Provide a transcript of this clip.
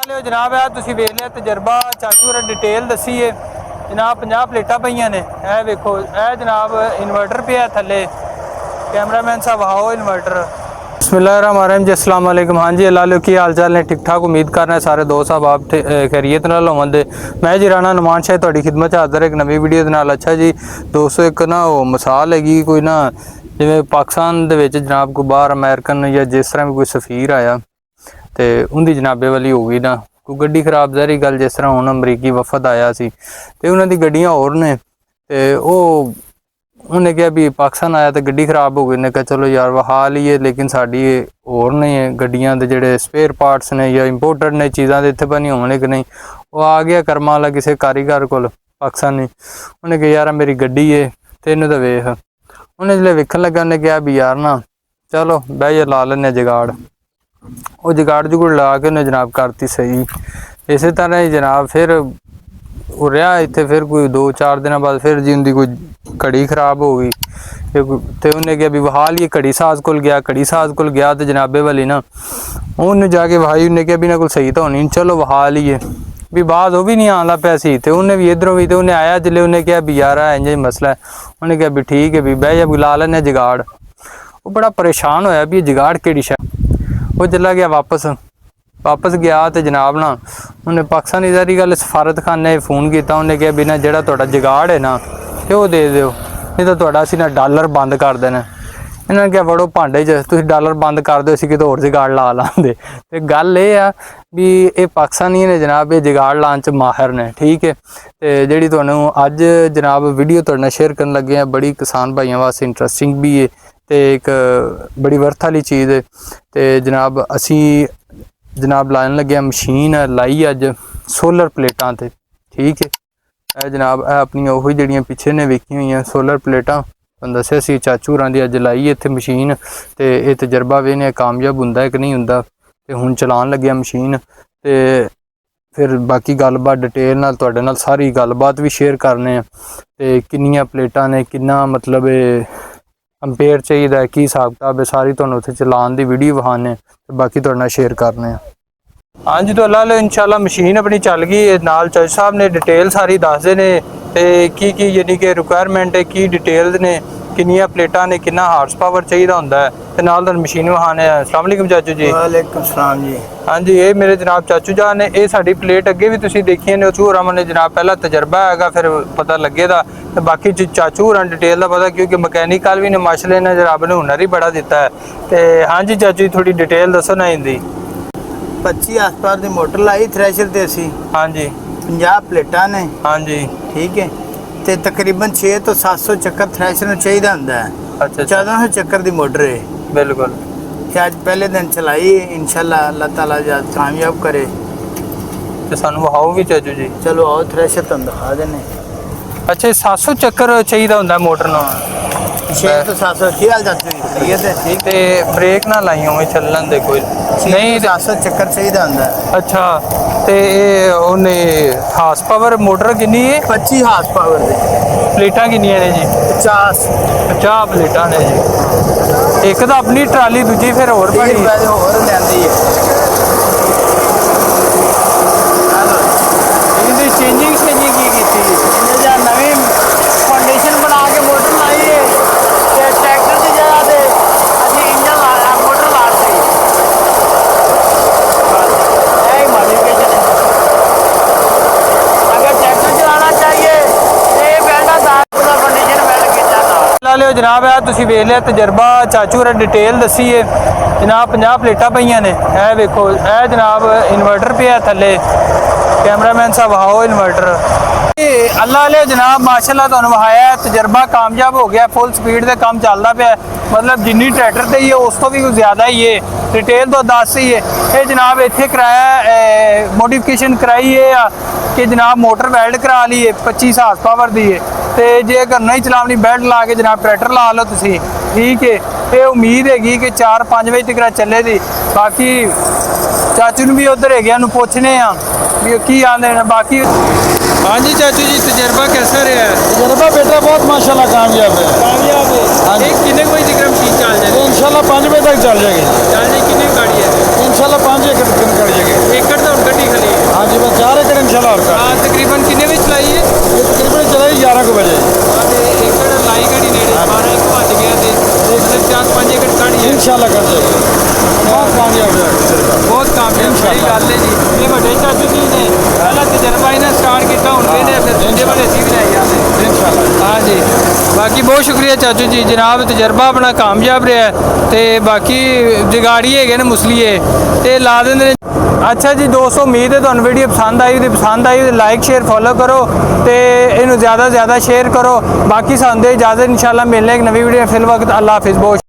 ਲਿਓ ਜਨਾਬ ਆ ਤੁਸੀਂ ਵੇਖ ਲਿਆ ਤਜਰਬਾ ਚਾਚੂ ਰ ਡਿਟੇਲ ਦਸੀ ਹੈ जनाब 50 प्लेटा पईयां ने ए वेखो ए जनाब इन्वर्टर पे है थले कैमरामैन साहब आओ इन्वर्टर बिस्मिल्लाहिर्रहमानिर्रहीम जी अस्सलाम वालेकुम। हाँ जी अल्लाह की हाल चाल ने ठीक ठाक उम्मीद करना है सारे दोस्त साहब आप खैरियत नाल होवंदे। मैं जी राणा नुमान शाह तुहाडी खिदमत च हाज़र एक नवी वीडियो दे नाल। अच्छा जी दोस्तों एक ना वो मिसाल हैगी कोई ना जिवें पाकिस्तान दे विच जनाब कोई बाहर अमेरिकन या जिस तरह भी कोई सफीर आया तो उनकी जनाबे वाली हो गई ना कोई गड्डी खराब ज़ाहरी गल जिस तरह हुण अमरीकी वफद आया सी ते उन्हां दी गड्डियां होर ने ते उन्हें कहा भी पाकिस्तान आया तो गड्डी खराब हो गई ने कहा चलो यार वहा लीए लेकिन साड़ी होर ने गड्डियां दे जेहड़े स्पेयर पार्ट्स ने या इंपोर्टेड ने चीज़ां दे इत्थे बनी होने कि नहीं वो आ गया कर्मा वाला किसी कारीगर कोल पाकिस्तानी उन्हें कहा यार मेरी गड्डी है ते इन्हूं तां वेख उन्हें जिसले वेखन लगा उन्हें कहा भी यार ना चलो बह जा ला लैने जुगाड़ वो जुगाड़ जुगड़ ला के उन्हें जनाब करती सही। इस तरह ही जनाब फिर रहा इतने फिर कोई 2-4 दिन बाद फिर जी उनकी कोई घड़ी खराब हो गई तो उन्हें क्या भी वहा लिए घड़ी साज को गया घड़ी साज को गया तो जनाबे वाली ना उन्हें जाके वहाई उन्हें क्या भी ना कोई सही तो होनी चलो वहा लिए भी बाद वो भी नहीं आन लग पाया सी तो उन्हें भी इधरों भी तो उन्हें आया जिले उन्हें क्या भी यार इंज मसला है उन्हें क्या भी ठीक है भी बह जा बुला लेने जुगाड़ वो बड़ा परेशान होया भी जुगाड़ केड़ी शायद वो चला गया वापस गया तो जनाब ना उन्हें पाकिस्तानी ज़ारी गल सफारत खाने फोन किया उन्हें कहा भी ना जो तुहाडा जुगाड़ है ना तो वो दे दो नहीं तो तुहाडा असीं ना डॉलर बंद कर देना। इन्होंने क्या वड़ो भांडे च तुसीं डॉलर बंद कर दो असीं किते होर जुगाड़ ला लांदे ते गल ये आ भी ये पाकिस्तानी ने जनाब ये जुगाड़ लाने च माहिर ने ठीक है। तो जिहड़ी तुहानूं अज जनाब वीडियो तुहाडे नाल शेयर करन लगे हैं बड़ी किसान भाइयों वास्ते इंटरस्टिंग भी है तो एक बड़ी वर्थ वाली चीज़ है। तो जनाब असी जनाब लाने लगे मशीन लाई अज सोलर प्लेटां ते ठीक है जनाब अपनी ओही जड़ियाँ पिछे ने वेखी हुई सोलर प्लेटां दस्सिया सी चाचू होरां दी अज लाई इत्थे मशीन तो यह तजर्बा वेने कामयाब हुंदा है कि नहीं हुंदा ते हुण चलान लगे मशीन ते फिर बाकी गलबात डिटेल नाल तुहाडे नाल सारी गलबात भी शेयर करने ते किन्नियां प्लेटां ने किन्ना मतलब अंपेयर चाहिए की हिसाब किताब है सारी तुहानूं उत्थे चलान दी वीडियो विखाने ते बाकी तुहाडे नाल शेयर करने। हाँ जी तो अल्लाह इंशाल्लाह मशीन अपनी चल गई नाल चाचा साहब ने डिटेल सारी दसदे ने ते की यानी कि रिक्वायरमेंट है की डिटेल्स ने किन्नियां प्लेटां ने किन्ना हार्स पावर चाहिए होंदा है ते नाल तुहानूं मशीन विखाने। अस्सलाम वालेकुम चाचू जी। वालेकुम सलाम जी। हाँ जी ये मेरे जनाब चाचू जान ने ये साडी प्लेट अगे भी तुसीं देखी ने चाचू होरां ने जनाब पहला तजर्बा हैगा फिर पता लगे दा ते बाकी चाचू होरां डिटेल दा पता क्योंकि मकैनिकल भी ने माशाअल्लाह ने रब ने हुनर ही बड़ा दिता है। तो हाँ जी चाचू जी थोड़ी डिटेल दसो ना इंदी। 25 आसपास की मोटर लाई थ्रैशर ते असी हाँ जी 50 प्लेटां ने हाँ जी ठीक है ते तकरीबन 600 तो 700 चक्कर थ्रैशर नूं चाहिदा हुंदा है। अच्छा 1400 चक्कर की मोटर है बिल्कुल ते अज पहले दिन चलाई इंशाल्लाह अल्लाह ताला जद कामयाब करे तो सानू वहाओ भी चाचू जी। चलो आओ थ्रैशर तुहानूं दिखा देने। अच्छा 700 चक्कर चाहिए होंदा मोटर नूं 600 तो 700 की हाल जाती है ठीक ते ब्रेक ना लाई उवें चलन दे कोई नहीं 700 चक्कर चाहिदा हुंदा है। अच्छा ते ओने हार्स पावर मोटर किन्नी है 25 हार्स पावर दे प्लेटां किन्नियां ने जी 50 प्लेटां ने जी एक तो अपनी ट्राली दूजी फिर होर बड़ी होर लैंदी है इहदी चेंजिंग की कीती इन्हें जा नवी फाउंडेशन बना के मोटर लाई है ते ट्रैक्टर की जगह ते असी इंजन ला मोटर ला दी है मॉडिफिकेशन है। अगर ट्रैक्टर चलाना चाहिए तो ये बेल्टा दार का फाउंडेशन बेल्ट किया ना लियो जनाब आ तुसीं वेख लिया तजर्बा चाचू होरें डिटेल दसी है जनाब 50 प्लेटां पईयां ने ए वेखो ए जनाब इन्वर्टर पे है थले कैमरामैन साहब आओ इन्वर्टर अल्लाह जनाब माशाल्लाह तुहानूं वहाया तजर्बा कामयाब हो गया फुल स्पीड से काम चलता पाया मतलब जिन्नी ट्रैक्टर ते ही है उस तो भी कुछ ज़्यादा ही है डिटेल तो दस ही है ये जनाब इत्थे कराया मोडिफिकेशन कराई है कि जनाब मोटर वेल्ड करा ली है 25 हार्स पावर दी है तो जे अगर नहीं चलावनी बेल्ट ला के जनाब ट्रैक्टर ला लो तुसीं ठीक है ये उम्मीद हैगी कि 4-5 बजे तक चले दी बाकी चाचू ने भी उधर है पूछने भी की आते हैं बाकी। हाँ जी चाचू जी तजर्बा कैसा रहा है? तजर्बा बेटा बहुत माशाल्लाह कामयाब है। कामयाब है हाँ जी। कितने बजे तक मशीन चल जाएगी? इंशाल्लाह 5 बजे तक चल जाएगी। चल जाएगी कितनी गाड़ी है? इंशाल्लाह 5 एकड़ गाड़ी जाएगी। एकड़ तो गड्डी खाली ਜਾਣੀ ਹੈ इंशाल्लाह कर देगा बहुत कामयाब है ਬਹੁਤ ਕਾਮਯਾਬ ਬੜੀ ਗੱਲ ਹੈ ਜੀ ਇਹ ਵੱਡੇ ਚਾਚੂ ਜੀ ਨੇ ਪਹਿਲਾਂ ਤਜਰਬਾ ਇਹਨਾਂ ਸਟਾਰਟ ਕੀਤਾ ਹੁਣ ਵੀ ਨੇ ਫਿਰ ਦੂਜੇ ਬੜੇ ਅਸੀਂ ਵੀ ਲੈ ਜਾਂਦੇ इंशाल्लाह ਹਾਂ ਜੀ ਬਾਕੀ ਬਹੁਤ ਸ਼ੁਕਰੀਆ ਚਾਚੂ ਜੀ ਜਨਾਬ ਤਜਰਬਾ ਆਪਣਾ ਕਾਮਯਾਬ ਰਿਹਾ ਤੇ ਬਾਕੀ ਜਗਾੜੀ ਹੈਗੇ ਨੇ ਮੁਸਲੀਏ ਤੇ ਲਾ ਦਿੰਦੇ ਨੇ ਅੱਛਾ ਜੀ ਦੋਸਤੋ ਉਮੀਦ ਹੈ ਤੁਹਾਨੂੰ ਵੀਡੀਓ ਪਸੰਦ ਆਈ ਤੇ ਲਾਈਕ ਸ਼ੇਅਰ ਫੋਲੋ ਕਰੋ ਤੇ ਇਹਨੂੰ ਜ਼ਿਆਦਾ ਤੋਂ ਜ਼ਿਆਦਾ ਸ਼ੇਅਰ ਕਰੋ ਬਾਕੀ ਸਾਨੂੰ ਦੇ ਇਜਾਜ਼ਤ ਇਨਸ਼ਾਅੱਲਾ ਮਿਲਨੇ ਇੱਕ ਨਵੀਂ ਵੀਡੀਓ ਫਿਰ ਵਕਤ ਅੱਲਾਹ ਹਾਫਿਜ਼ ਬਹੁਤ